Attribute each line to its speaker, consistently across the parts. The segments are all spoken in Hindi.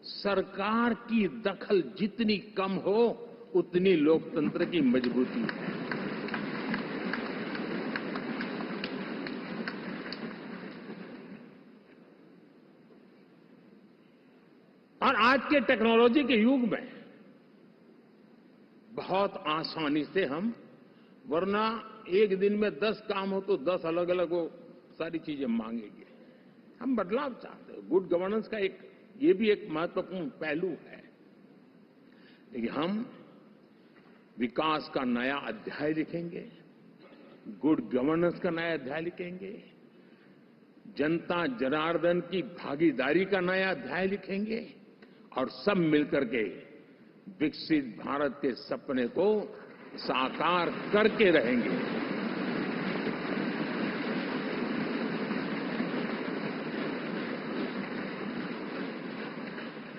Speaker 1: सरकार की दखल जितनी कम हो उतनी लोकतंत्र की मजबूती है। और आज के टेक्नोलॉजी के युग में बहुत आसानी से हम, वरना एक दिन में 10 काम हो तो 10 अलग अलग वो सारी चीजें मांगेंगे। हम बदलाव चाहते हैं। गुड गवर्नेंस का ये भी एक महत्वपूर्ण पहलू है। लेकिन हम विकास का नया अध्याय लिखेंगे, गुड गवर्नेंस का नया अध्याय लिखेंगे, जनता जनार्दन की भागीदारी का नया अध्याय लिखेंगे और सब मिलकर के विकसित भारत के सपने को साकार करके रहेंगे।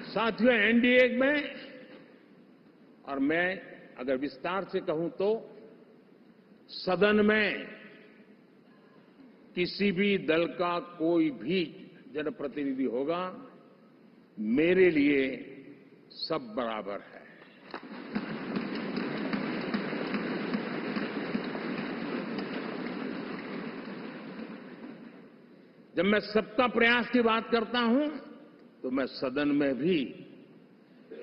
Speaker 1: साथियों, एनडीए में, और मैं अगर विस्तार से कहूं तो सदन में किसी भी दल का कोई भी जनप्रतिनिधि होगा, मेरे लिए सब बराबर है। जब मैं सबका प्रयास की बात करता हूं तो मैं सदन में भी,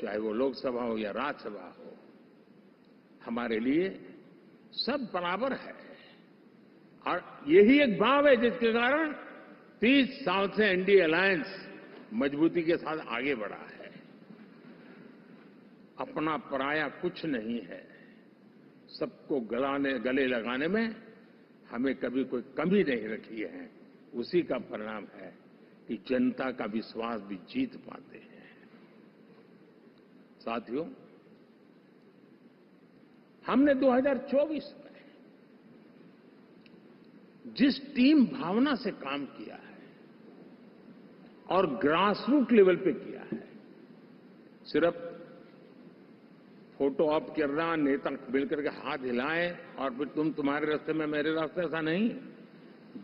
Speaker 1: चाहे वो लोकसभा हो या राज्यसभा हो, हमारे लिए सब बराबर है। और यही एक भाव है जिसके कारण 30 साल से एनडीए अलायंस मजबूती के साथ आगे बढ़ा है। अपना पराया कुछ नहीं है। सबको गले लगाने में हमें कभी कोई कमी नहीं रखी है। उसी का परिणाम है कि जनता का विश्वास भी जीत पाते हैं। साथियों, हमने 2024 में जिस टीम भावना से काम किया है और ग्रासरूट लेवल पे किया है, सिर्फ फोटो ऑप करना, नेता मिलकर के हाथ हिलाएं और फिर तुम्हारे रास्ते में मेरे रास्ते, ऐसा नहीं।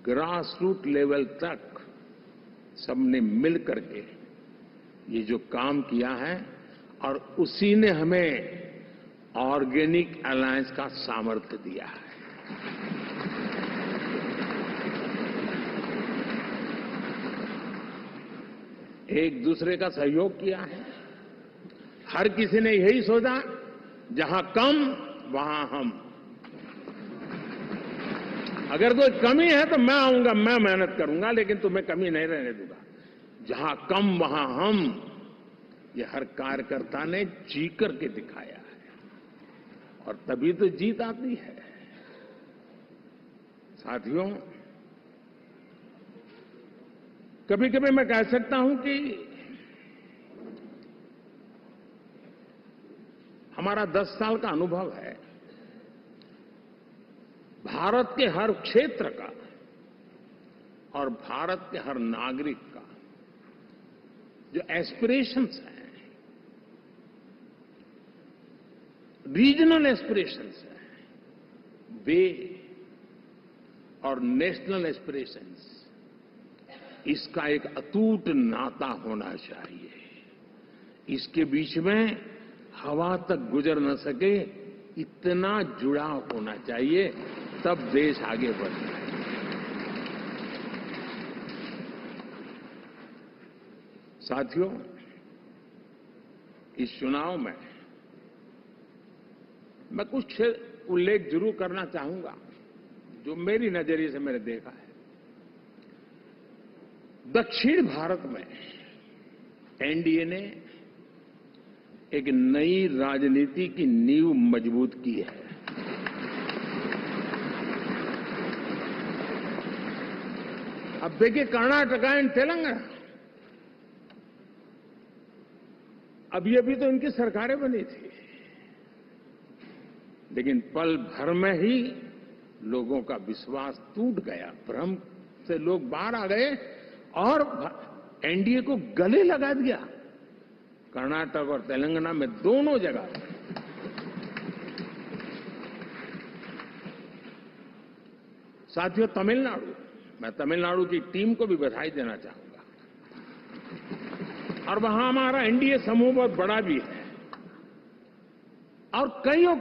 Speaker 1: ग्रासरूट लेवल तक सबने मिल करके ये जो काम किया है, और उसी ने हमें ऑर्गेनिक अलायंस का सामर्थ्य दिया है। एक दूसरे का सहयोग किया है। हर किसी ने यही सोचा, जहां कम वहां हम। अगर कोई कमी है तो मैं आऊंगा, मैं मेहनत करूंगा, लेकिन तुम्हें कमी नहीं रहने दूंगा। जहां कम वहां हम, ये हर कार्यकर्ता ने जी करके दिखाया है, और तभी तो जीत आती है। साथियों, कभी कभी मैं कह सकता हूं कि हमारा 10 साल का अनुभव है, भारत के हर क्षेत्र का और भारत के हर नागरिक का जो एस्पिरेशंस हैं, रीजनल एस्पिरेशंस हैं, वे और नेशनल एस्पिरेशंस, इसका एक अटूट नाता होना चाहिए। इसके बीच में हवा तक गुजर न सके, इतना जुड़ाव होना चाहिए, तब देश आगे बढ़ता है। साथियों, इस चुनाव में मैं कुछ उल्लेख जरूर करना चाहूंगा जो मेरी नजरिए से मैंने देखा है। दक्षिण भारत में एनडीए ने एक नई राजनीति की नींव मजबूत की है। अब देखिए, कर्नाटक एंड तेलंगाना, अभी अभी तो इनकी सरकारें बनी थी, लेकिन पल भर में ही लोगों का विश्वास टूट गया, भ्रम से लोग बाहर आ गए और एनडीए को गले लगा दिया। कर्नाटक और तेलंगाना में दोनों जगह साथियों, तमिलनाडु, मैं तमिलनाडु की टीम को भी बधाई देना चाहूंगा। और वहां हमारा एनडीए समूह बहुत बड़ा भी है और कईयों को